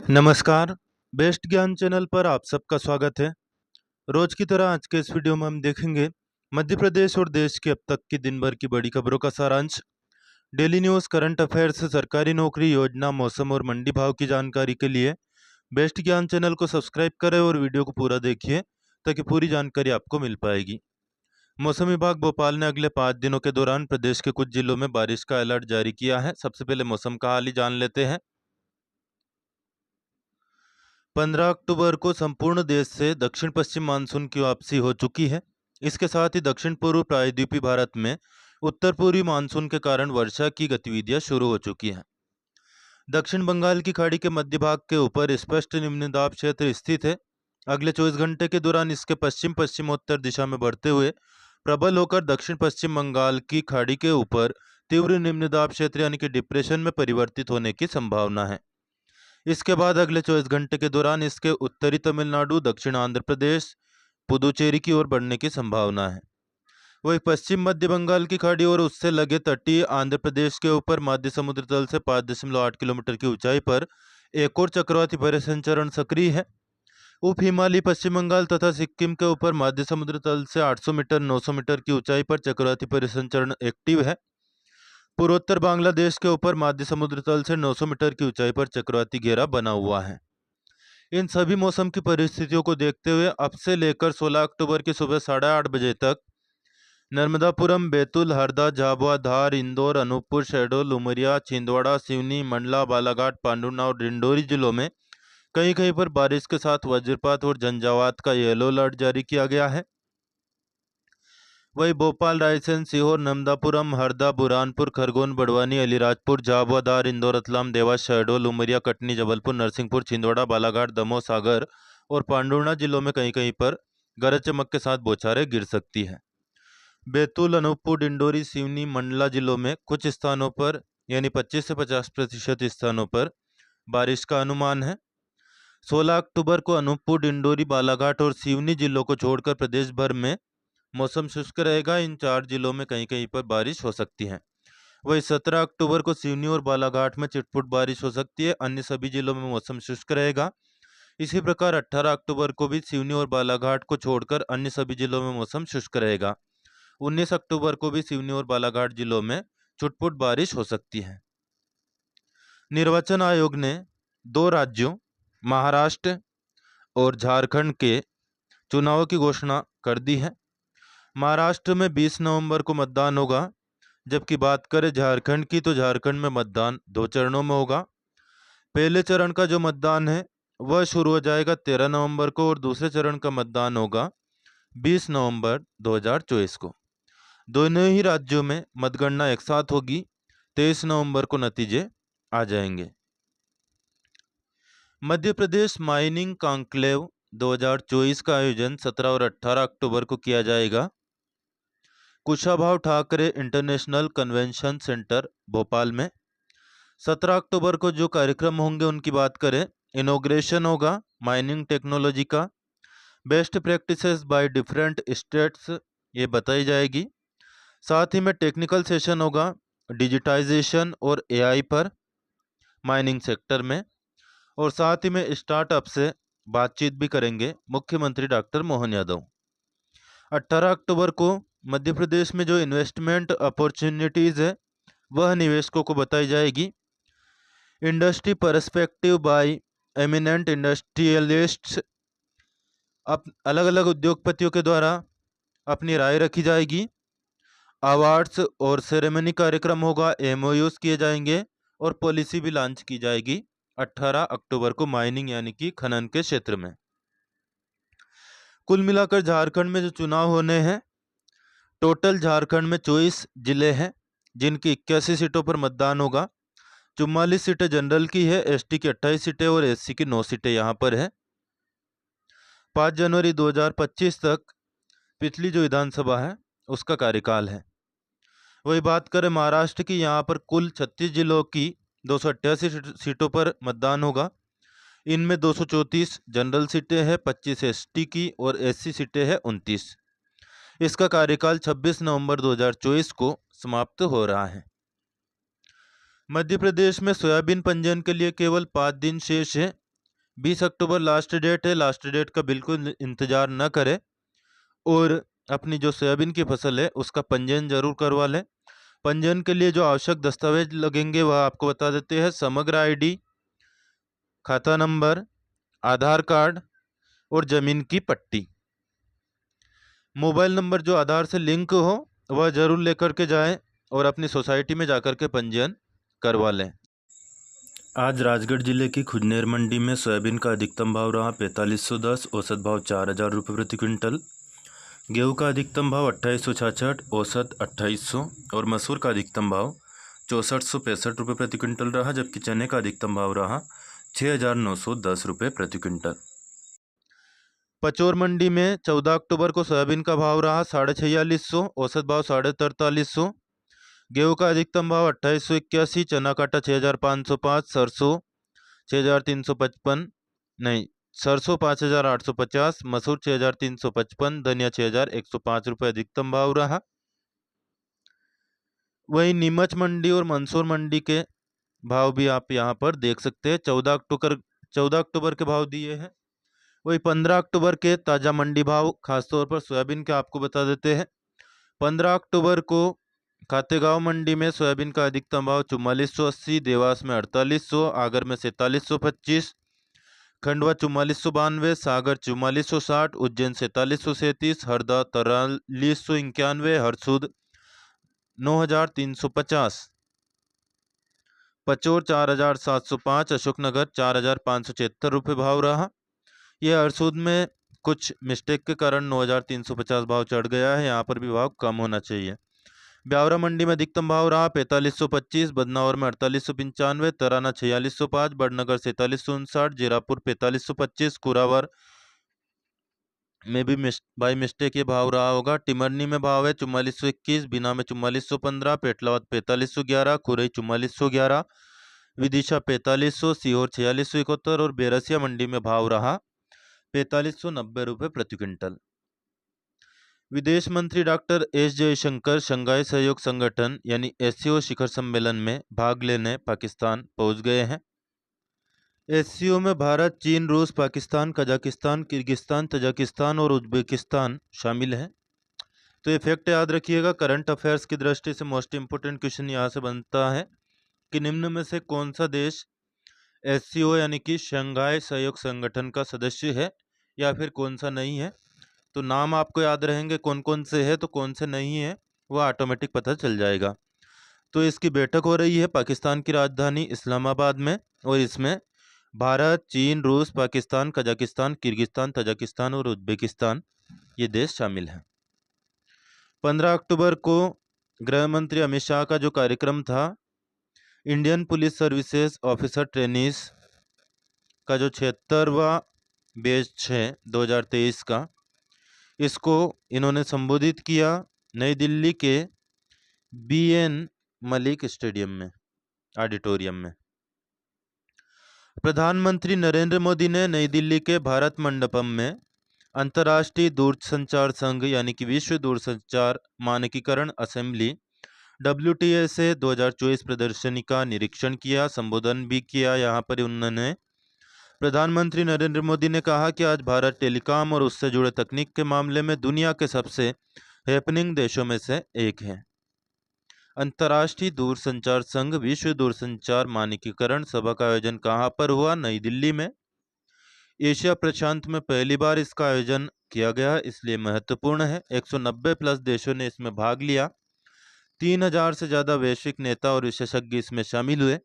नमस्कार, बेस्ट ज्ञान चैनल पर आप सबका स्वागत है। रोज की तरह आज के इस वीडियो में हम देखेंगे मध्य प्रदेश और देश की अब तक की दिन भर की बड़ी खबरों का सारांश। डेली न्यूज़, करंट अफेयर्स, सरकारी नौकरी, योजना, मौसम और मंडी भाव की जानकारी के लिए बेस्ट ज्ञान चैनल को सब्सक्राइब करें और वीडियो को पूरा देखिए ताकि पूरी जानकारी आपको मिल पाएगी। मौसम विभाग भोपाल ने अगले 5 दिनों के दौरान प्रदेश के कुछ जिलों में बारिश का अलर्ट जारी किया है। सबसे पहले मौसम का हाल ही जान लेते हैं। 15 अक्टूबर को संपूर्ण देश से दक्षिण पश्चिम मानसून की वापसी हो चुकी है। इसके साथ ही दक्षिण पूर्व प्रायद्वीपीय भारत में उत्तर पूर्वी मानसून के कारण वर्षा की गतिविधियां शुरू हो चुकी हैं। दक्षिण बंगाल की खाड़ी के मध्य भाग के ऊपर स्पष्ट निम्न दाब क्षेत्र स्थित है। अगले 24 घंटे के दौरान इसके पश्चिम पश्चिमोत्तर दिशा में बढ़ते हुए प्रबल होकर दक्षिण पश्चिम बंगाल की खाड़ी के ऊपर तीव्र निम्न दाब क्षेत्र यानी कि डिप्रेशन में परिवर्तित होने की संभावना है। इसके बाद अगले 24 घंटे के दौरान इसके उत्तरी तमिलनाडु, दक्षिण आंध्र प्रदेश, पुदुचेरी की ओर बढ़ने की संभावना है। वही पश्चिम मध्य बंगाल की खाड़ी और उससे लगे तटीय आंध्र प्रदेश के ऊपर मध्य समुद्र तल से 5.8 किलोमीटर की ऊंचाई पर एक और चक्रवाती परिसंचरण सक्रिय है। उप हिमालयी पश्चिम बंगाल तथा सिक्किम के ऊपर मध्य समुद्र तल से 800 मीटर 900 मीटर की ऊंचाई पर चक्रवाती परिसंचरण एक्टिव है। पूर्वोत्तर बांग्लादेश के ऊपर मध्य समुद्र तल से 900 मीटर की ऊंचाई पर चक्रवाती घेरा बना हुआ है। इन सभी मौसम की परिस्थितियों को देखते हुए अब से लेकर 16 अक्टूबर की सुबह 8:30 बजे तक नर्मदापुरम, बैतूल, हरदा, झाबुआ, धार, इंदौर, अनूपपुर, शहडोल, उमरिया, छिंदवाड़ा, सिवनी, मंडला, बालाघाट, पांडुना और डिंडोरी जिलों में कहीं कहीं पर बारिश के साथ वज्रपात और झंझावात का येलो अलर्ट जारी किया गया है। वही भोपाल, रायसेन, सीहोर, नर्मदापुरम, हरदा, बुरहानपुर, खरगोन, बड़वानी, अलीराजपुर, झाबुआ, धार, इंदौर, रतलाम, देवास, शहडोल, उमरिया, कटनी, जबलपुर, नरसिंहपुर, छिंदवाड़ा, बालाघाट, दमोह, सागर और पांडुर्णा जिलों में कहीं कहीं पर गरज चमक के साथ बौछारें गिर सकती है। बैतूल, अनूपपुर, डिंडोरी, सिवनी, मंडला जिलों में कुछ स्थानों पर यानी 25 से 50% स्थानों पर बारिश का अनुमान है। 16 अक्टूबर को अनूपपुर, डिंडोरी, बालाघाट और सिवनी जिलों को छोड़कर प्रदेश भर में मौसम शुष्क रहेगा। इन 4 जिलों में कहीं कहीं पर बारिश हो सकती है। वही 17 अक्टूबर को सिवनी और बालाघाट में चिटपुट बारिश हो सकती है। अन्य सभी जिलों में मौसम शुष्क रहेगा। इसी प्रकार 18 अक्टूबर को भी सिवनी और बालाघाट को छोड़कर अन्य सभी जिलों में मौसम शुष्क रहेगा। 19 अक्टूबर को भी सिवनी और बालाघाट जिलों में छुटपुट बारिश हो सकती है। निर्वाचन आयोग ने 2 राज्यों महाराष्ट्र और झारखंड के चुनावों की घोषणा कर दी है। महाराष्ट्र में 20 नवंबर को मतदान होगा, जबकि बात करें झारखंड की तो झारखंड में मतदान 2 चरणों में होगा। पहले चरण का जो मतदान है वह शुरू हो जाएगा 13 नवंबर को और दूसरे चरण का मतदान होगा 20 नवंबर 2024 को। दोनों ही राज्यों में मतगणना एक साथ होगी। 23 नवंबर को नतीजे आ जाएंगे। मध्य प्रदेश माइनिंग कॉन्क्लेव 2024 का आयोजन 17 और 18 अक्टूबर को किया जाएगा। Kushabhau Thackeray international convention centre Bhopal में 17 अक्टूबर को जो कार्यक्रम होंगे उनकी बात करें, इनॉग्रेशन होगा माइनिंग टेक्नोलॉजी का, best practices by different states ये बताई जाएगी। साथ ही में टेक्निकल सेशन होगा डिजिटाइजेशन और एआई पर माइनिंग सेक्टर में, और साथ ही में स्टार्टअप से बातचीत भी करेंगे मुख्यमंत्री डॉक्टर मोहन यादव। 18 अक्टूबर को मध्य प्रदेश में जो इन्वेस्टमेंट अपॉर्चुनिटीज है वह निवेशकों को बताई जाएगी। Industry perspective by eminent industrialists, अलग अलग उद्योगपतियों के द्वारा अपनी राय रखी जाएगी। अवार्ड्स और सेरेमनी कार्यक्रम होगा, एमओयूज किए जाएंगे और पॉलिसी भी लॉन्च की जाएगी 18 अक्टूबर को माइनिंग यानी कि खनन के क्षेत्र में। कुल मिलाकर झारखंड में जो चुनाव होने हैं, टोटल झारखंड में 24 जिले हैं जिनकी 81 सीटों पर मतदान होगा। 44 सीटें जनरल की है, एसटी की 28 सीटें और एससी की 9 सीटें यहाँ पर है। 5 जनवरी 2025 तक पिछली जो विधानसभा है उसका कार्यकाल है। वही बात करें महाराष्ट्र की, यहाँ पर कुल 36 जिलों की 288 सीटों पर मतदान होगा। इनमें 234 जनरल सीटें हैं, 25 एसटी की और एससी सीटें हैं 29। इसका कार्यकाल 26 नवंबर 2024 को समाप्त हो रहा है। मध्य प्रदेश में सोयाबीन पंजीयन के लिए केवल 5 दिन शेष है। 20 अक्टूबर लास्ट डेट है। लास्ट डेट का बिल्कुल इंतजार न करें और अपनी जो सोयाबीन की फसल है उसका पंजीयन जरूर करवा लें। पंजीयन के लिए जो आवश्यक दस्तावेज लगेंगे वह आपको बता देते हैं। समग्र आईडी, खाता नंबर, आधार कार्ड और जमीन की पट्टी। मोबाइल नंबर जो आधार से लिंक हो वह जरूर लेकर के जाएं और अपनी सोसाइटी में जाकर के पंजीयन करवा लें। आज राजगढ़ जिले की खुजनेर मंडी में सोयाबीन का अधिकतम भाव रहा 4510, औसत भाव 4000 रुपये प्रति क्विंटल। गेहूं का अधिकतम भाव 2866, औसत 2800 और मसूर का अधिकतम भाव 6465 रुपये प्रति क्विंटल रहा, जबकि चने का अधिकतम भाव रहा 6910 रुपये प्रति क्विंटल। पचोर मंडी में 14 अक्टूबर को सोयाबीन का भाव रहा 4650, औसत भाव 4350। गेहूं का अधिकतम भाव 2881, चना काटा 6505, सरसों 6355, नहीं सरसों 5850, मसूर 6355, धनिया 6105 रुपये अधिकतम भाव रहा। वही नीमच मंडी और मंदसौर मंडी के भाव भी आप यहाँ पर देख सकते हैं। 14 अक्टूबर के भाव दिए हैं। वही 15 अक्टूबर के ताजा मंडी भाव खासतौर पर सोयाबीन के आपको बता देते हैं। 15 अक्टूबर को खातेगांव मंडी में सोयाबीन का अधिकतम भाव 4480, देवास में 4800, आगर में 4725, खंडवा 4492, सागर 4460, उज्जैन 4737, हरदा 4391, हरसूद 9350, पचोर 4705, अशोकनगर 4576 रुपये भाव रहा। यह हरसूद में कुछ मिस्टेक के कारण 9350 भाव चढ़ गया है, यहाँ पर भी भाव कम होना चाहिए। ब्यावरा मंडी में अधिकतम भाव रहा 4525, बदनावर में 4895, तराना 4605, बड़नगर 4759, जीरापुर 4525, कुरावर में भी बाई मिस्टेक ये भाव रहा होगा। टिमरनी में भाव है 4421, बिना में 4415, पेटलावद 4511, खुरई 4411, विदिशा 4500, सीहोर 4671 और बेरसिया मंडी में भाव रहा 4590 रुपये प्रति क्विंटल। विदेश मंत्री डॉक्टर एस जयशंकर शंघाई सहयोग संगठन यानी एससीओ शिखर सम्मेलन में भाग लेने पाकिस्तान पहुंच गए हैं। एससीओ में भारत, चीन, रूस, पाकिस्तान, कजाकिस्तान, किर्गिस्तान, तजाकिस्तान और उज्बेकिस्तान शामिल हैं। तो ये फैक्ट याद रखिएगा। करंट अफेयर्स की दृष्टि से मोस्ट इंपोर्टेंट क्वेश्चन यहाँ से बनता है कि निम्न में से कौन सा देश एससीओ यानी कि शंघाई सहयोग संगठन का सदस्य है या फिर कौन सा नहीं है। तो नाम आपको याद रहेंगे कौन कौन से है तो कौन से नहीं है वो ऑटोमेटिक पता चल जाएगा। तो इसकी बैठक हो रही है पाकिस्तान की राजधानी इस्लामाबाद में और इसमें भारत, चीन, रूस, पाकिस्तान, कजाकिस्तान, किर्गिस्तान, तजाकिस्तान और उज्बेकिस्तान ये देश शामिल हैं। 15 अक्टूबर को गृह मंत्री अमित शाह का जो कार्यक्रम था Indian police services officer trainees का जो 76वां बैच है 2023 का, इसको इन्होंने संबोधित किया नई दिल्ली के BN मलिक स्टेडियम में, ऑडिटोरियम में। प्रधानमंत्री नरेंद्र मोदी ने नई दिल्ली के भारत मंडपम में अंतर्राष्ट्रीय दूरसंचार संघ यानी कि विश्व दूरसंचार मानकीकरण असेंबली WTSA 2024 प्रदर्शनी का निरीक्षण किया, संबोधन भी किया। यहाँ पर उन्होंने प्रधानमंत्री नरेंद्र मोदी ने कहा कि आज भारत टेलीकॉम और उससे जुड़े तकनीक के मामले में दुनिया के सबसे हैपनिंग देशों में से एक है। अंतर्राष्ट्रीय दूरसंचार संघ विश्व दूरसंचार मानकीकरण सभा का आयोजन कहाँ पर हुआ? नई दिल्ली में। एशिया प्रशांत में पहली बार इसका आयोजन किया गया, इसलिए महत्वपूर्ण है। 190 प्लस देशों ने इसमें भाग लिया। 3000 से ज्यादा वैश्विक नेता और विशेषज्ञ इसमें शामिल हुए।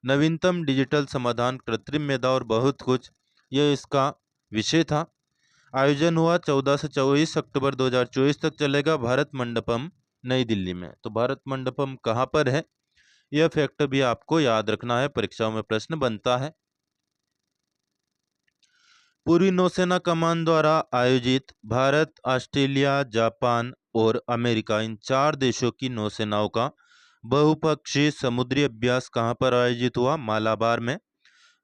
नवीनतम डिजिटल समाधान, कृत्रिम मेधा और बहुत कुछ, यह इसका विषय था। आयोजन हुआ 14 से 24 अक्टूबर 2024 तक चलेगा भारत मंडपम नई दिल्ली में। तो भारत मंडपम कहाँ पर है यह फैक्ट भी आपको याद रखना है, परीक्षाओं में प्रश्न बनता है। पूर्वी नौसेना कमान द्वारा आयोजित भारत, ऑस्ट्रेलिया, जापान और अमेरिका इन 4 देशों की नौसेनाओं का बहुपक्षीय समुद्री अभ्यास कहाँ पर आयोजित हुआ? मालाबार में।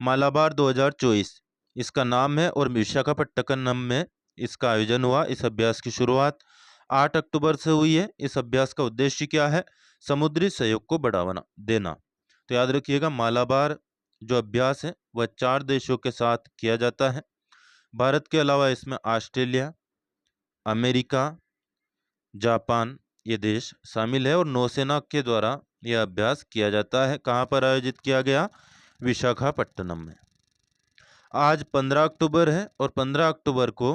मालाबार 2024 इसका नाम है और विशाखापट्टनम में इसका आयोजन हुआ। इस अभ्यास की शुरुआत 8 अक्टूबर से हुई है। इस अभ्यास का उद्देश्य क्या है? समुद्री सहयोग को बढ़ावा देना। तो याद रखिएगा मालाबार जो अभ्यास है वह 4 देशों के साथ किया जाता है। भारत के अलावा इसमें ऑस्ट्रेलिया, अमेरिका, जापान ये देश शामिल है और नौसेना के द्वारा यह अभ्यास किया जाता है। कहाँ पर आयोजित किया गया? विशाखापट्टनम में। आज 15 अक्टूबर है और 15 अक्टूबर को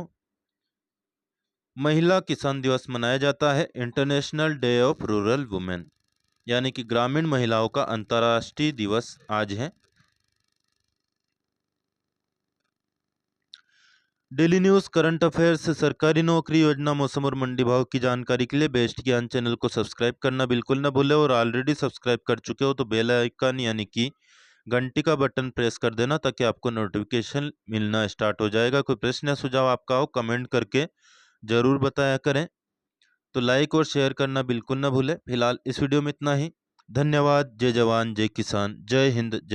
महिला किसान दिवस मनाया जाता है, international day of rural women, यानी कि ग्रामीण महिलाओं का अंतर्राष्ट्रीय दिवस आज है। डेली न्यूज, करंट अफेयर्स, सरकारी नौकरी, योजना, मौसम और मंडी भाव की जानकारी के लिए बेस्ट ज्ञान चैनल को सब्सक्राइब करना बिल्कुल ना भूले और ऑलरेडी सब्सक्राइब कर चुके हो तो बेल आइकन यानी कि घंटी का बटन प्रेस कर देना ताकि आपको नोटिफिकेशन मिलना स्टार्ट हो जाएगा। कोई प्रश्न या सुझाव आपका हो कमेंट करके जरूर बताया करें। तो लाइक और शेयर करना बिल्कुल ना भूले। फिलहाल इस वीडियो में इतना ही। धन्यवाद। जय जवान जय किसान, जय हिंद, जय